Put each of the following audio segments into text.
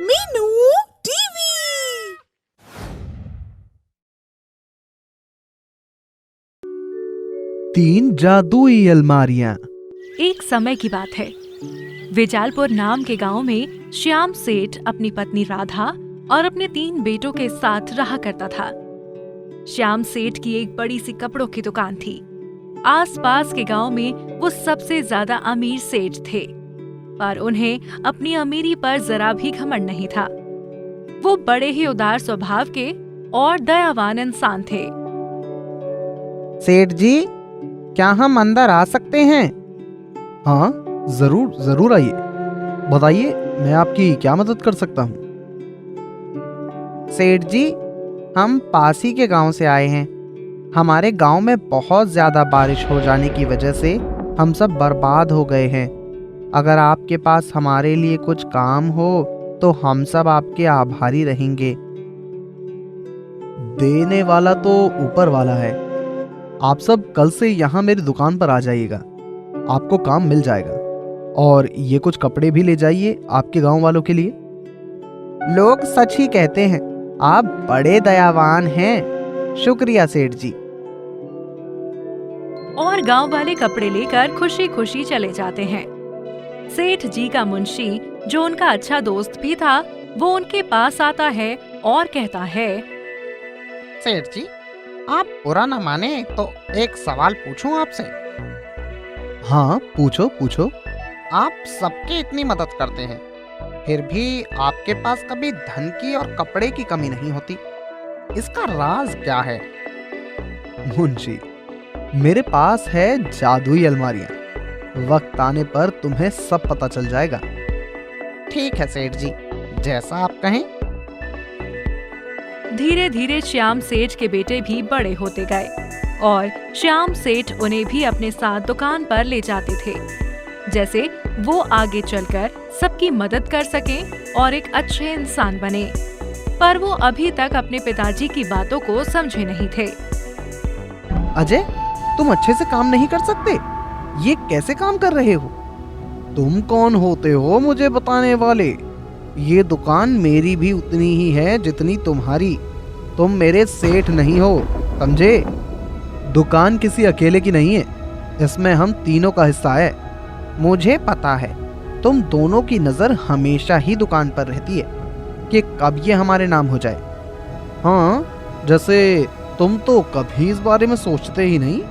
Meenu TV. तीन जादुई अलमारियां। एक समय की बात है। विजालपुर नाम के गांव में श्याम सेठ अपनी पत्नी राधा और अपने 3 बेटों के साथ रहा करता था। श्याम सेठ की एक बड़ी सी कपड़ों की दुकान थी। आसपास के गांव में वो सबसे ज्यादा अमीर सेठ थे, पर उन्हें अपनी अमीरी पर जरा भी घमंड नहीं था। वो बड़े ही उदार स्वभाव के और दयावान इंसान थे। सेठ जी, क्या हम अंदर आ सकते हैं? हाँ, जरूर जरूर आइए। बताइए, मैं आपकी क्या मदद कर सकता हूँ? सेठ जी, हम पास ही के गांव से आए हैं। हमारे गांव में बहुत ज्यादा बारिश हो जाने की वजह से हम सब बर्बाद हो गए हैं। अगर आपके पास हमारे लिए कुछ काम हो तो हम सब आपके आभारी रहेंगे। देने वाला तो ऊपर वाला है। आप सब कल से यहाँ मेरी दुकान पर आ जाइएगा, आपको काम मिल जाएगा। और ये कुछ कपड़े भी ले जाइए आपके गांव वालों के लिए। लोग सच ही कहते हैं, आप बड़े दयावान हैं। शुक्रिया सेठ जी। और गांव वाले कपड़े लेकर खुशी खुशी चले जाते हैं। सेठ जी का मुंशी, जो उनका अच्छा दोस्त भी था, वो उनके पास आता है और कहता है, सेठ जी, आप बुरा न माने तो एक सवाल पूछूं आपसे? हाँ, पूछो पूछो। आप सबकी इतनी मदद करते हैं, फिर भी आपके पास कभी धन की और कपड़े की कमी नहीं होती। इसका राज क्या है? मुंशी, मेरे पास है जादुई अलमारियां। वक्त आने पर तुम्हें सब पता चल जाएगा। ठीक है सेठ जी, जैसा आप कहें। धीरे धीरे श्याम सेठ के बेटे भी बड़े होते गए और श्याम सेठ उन्हें भी अपने साथ दुकान पर ले जाते थे, जैसे वो आगे चलकर सबकी मदद कर सकें और एक अच्छे इंसान बने। पर वो अभी तक अपने पिताजी की बातों को समझे नहीं थे। अजय, तुम अच्छे से काम नहीं कर सकते? ये कैसे काम कर रहे हो? तुम कौन होते हो मुझे बताने वाले? ये दुकान मेरी भी उतनी ही है जितनी तुम्हारी। तुम मेरे सेठ नहीं हो, समझे? दुकान किसी अकेले की नहीं है, इसमें हम तीनों का हिस्सा है। मुझे पता है, तुम दोनों की नजर हमेशा ही दुकान पर रहती है कि कब ये हमारे नाम हो जाए। हाँ, जैसे तुम तो कभी इस बारे में सोचते ही नहीं।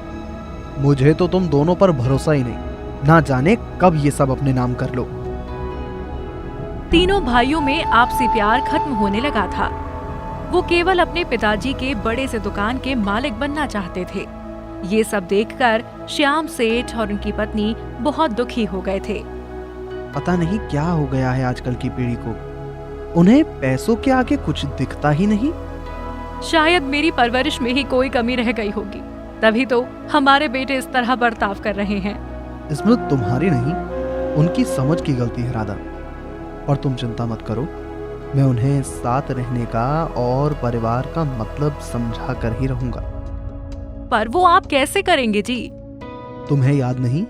मुझे तो तुम दोनों पर भरोसा ही नहीं, ना जाने कब ये सब अपने नाम कर लो। तीनों भाइयों में आपसी प्यार खत्म होने लगा था। वो केवल अपने पिताजी के बड़े से दुकान के मालिक बनना चाहते थे। ये सब देखकर श्याम सेठ और उनकी पत्नी बहुत दुखी हो गए थे। पता नहीं क्या हो गया है आजकल की पीढ़ी को, उन्हें पैसों के आगे कुछ दिखता ही नहीं। शायद मेरी परवरिश में ही कोई कमी रह गई होगी, तभी तो हमारे बेटे इस तरह बर्ताव कर रहे हैं। इसमें तुम्हारी नहीं, उनकी समझ की गलती है राधा। और तुम चिंता मत करो, मैं उन्हें साथ रहने का और परिवार का मतलब समझा कर ही रहूंगा। पर वो आप कैसे करेंगे जी? तुम्हें याद नहीं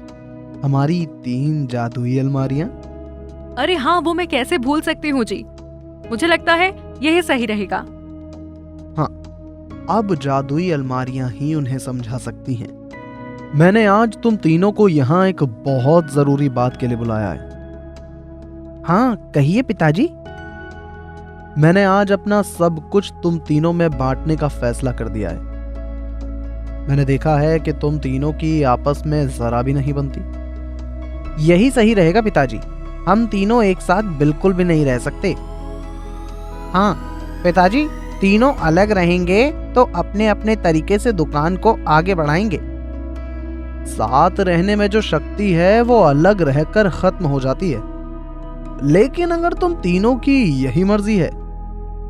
हमारी 3 जादुई अलमारियां? अरे हाँ, वो मैं कैसे भूल सकती हूँ जी। मुझे लगता है यही सही रहेगा। हाँ, अब जादुई अलमारियां ही उन्हें समझा सकती हैं। मैंने आज तुम तीनों को यहाँ एक बहुत जरूरी बात के लिए बुलाया है। हाँ, कहिए पिताजी। मैंने आज अपना सब कुछ तुम तीनों में बांटने का फैसला कर दिया है। मैंने देखा है कि तुम तीनों की आपस में जरा भी नहीं बनती। यही सही रहेगा पिताजी, हम तीनों एक साथ बिल्कुल भी नहीं रह सकते। हाँ पिताजी, तीनों अलग रहेंगे तो अपने अपने तरीके से दुकान को आगे बढ़ाएंगे। साथ रहने में जो शक्ति है वो अलग रहकर खत्म हो जाती है। लेकिन अगर तुम तीनों की यही मर्जी है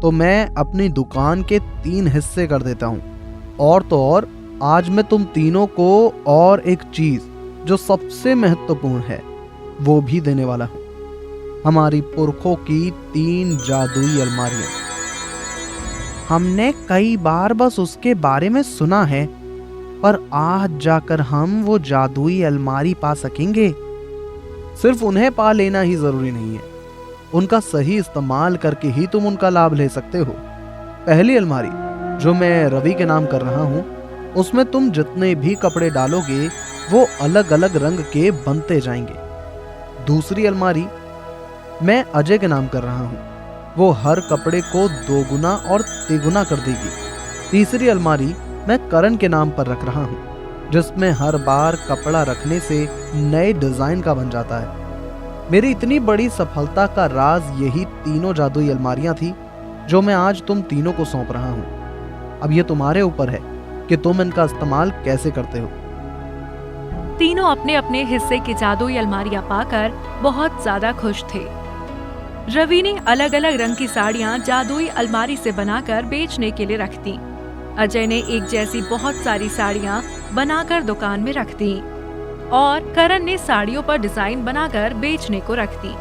तो मैं अपनी दुकान के 3 हिस्से कर देता हूँ। और तो और, आज मैं तुम तीनों को और एक चीज जो सबसे महत्वपूर्ण है वो भी देने वाला हूँ। हमारी पुरखों की 3 जादुई अलमारियां। हमने कई बार बस उसके बारे में सुना है, पर आज जाकर हम वो जादुई अलमारी पा सकेंगे। सिर्फ उन्हें पा लेना ही जरूरी नहीं है, उनका सही इस्तेमाल करके ही तुम उनका लाभ ले सकते हो। पहली अलमारी जो मैं रवि के नाम कर रहा हूँ, उसमें तुम जितने भी कपड़े डालोगे वो अलग अलग रंग के बनते जाएंगे। दूसरी अलमारी मैं अजय के नाम कर रहा हूँ, वो हर कपड़े को दोगुना और तिगुना कर देगी। तीसरी अलमारी मैं करण के नाम पर रख रहा हूँ, जिसमें हर बार कपड़ा रखने से नए डिजाइन का बन जाता है। मेरी इतनी बड़ी सफलता का राज यही तीनों जादुई अलमारियां थी जो मैं आज तुम तीनों को सौंप रहा हूँ। अब ये तुम्हारे ऊपर है कि तुम इनका इस्तेमाल कैसे करते हो। तीनों अपने अपने हिस्से की जादुई अलमारियां पाकर बहुत ज्यादा खुश थे। रवि ने अलग अलग रंग की साड़ियां जादुई अलमारी से बनाकर बेचने के लिए रख दी। अजय ने एक जैसी बहुत सारी साड़ियां बनाकर दुकान में रख दी और करण ने साड़ियों पर डिजाइन बनाकर बेचने को रख दी।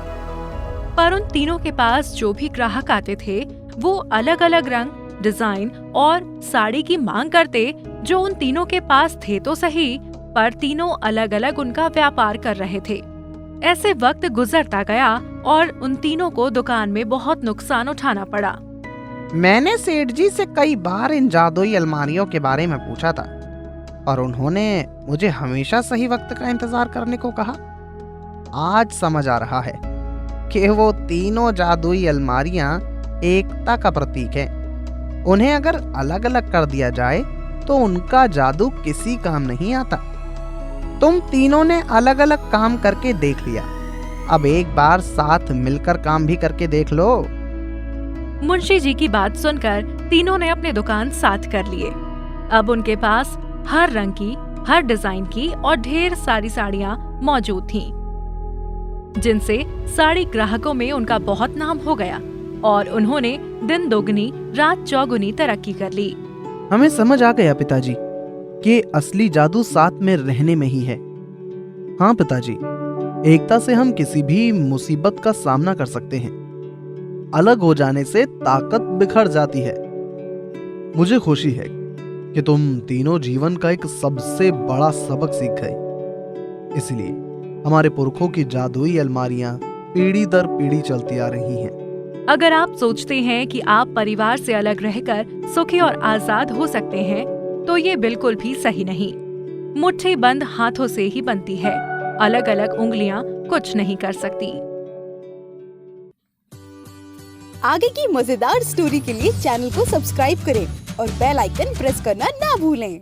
पर उन तीनों के पास जो भी ग्राहक आते थे वो अलग अलग रंग, डिजाइन और साड़ी की मांग करते, जो उन तीनों के पास थे तो सही, पर तीनों अलग अलग उनका व्यापार कर रहे थे। ऐसे वक्त गुजरता गया और उन तीनों को दुकान में बहुत नुकसान उठाना पड़ा। मैंने सेठ जी से कई बार इन जादुई अलमारियों के बारे में पूछा था और उन्होंने मुझे हमेशा सही वक्त का इंतजार करने को कहा। आज समझ आ रहा है कि वो तीनों जादुई अलमारियां एकता का प्रतीक हैं। उन्हें अगर अलग अलग कर दिया जाए तो उनका जादू किसी काम नहीं आता। तुम तीनों ने अलग अलग काम करके देख लिया, अब एक बार साथ मिलकर काम भी करके देख लो। मुंशी जी की बात सुनकर तीनों ने अपने दुकान साथ कर लिए। अब उनके पास हर रंग की, हर डिजाइन की और ढेर सारी साड़ियां मौजूद थीं, जिनसे साड़ी ग्राहकों में उनका बहुत नाम हो गया और उन्होंने दिन दोगुनी रात चौगुनी तरक्की कर ली। हमें समझ आ गया पिताजी कि असली जादू साथ में रहने में ही है। हाँ पिताजी, एकता से हम किसी भी मुसीबत का सामना कर सकते हैं। अलग हो जाने से ताकत बिखर जाती है। मुझे खुशी है कि तुम तीनों जीवन का एक सबसे बड़ा सबक सीख गए। इसलिए हमारे पुरखों की जादुई अलमारियां पीढ़ी दर पीढ़ी चलती आ रही हैं। अगर आप सोचते हैं कि आप परिवार से अलग रहकर सुखी और आजाद हो सकते हैं, तो ये बिल्कुल भी सही नहीं। मुट्ठी बंद हाथों से ही बनती है, अलग अलग उंगलियां कुछ नहीं कर सकती। आगे की मजेदार स्टोरी के लिए चैनल को सब्सक्राइब करें और बेल आइकन प्रेस करना ना भूलें।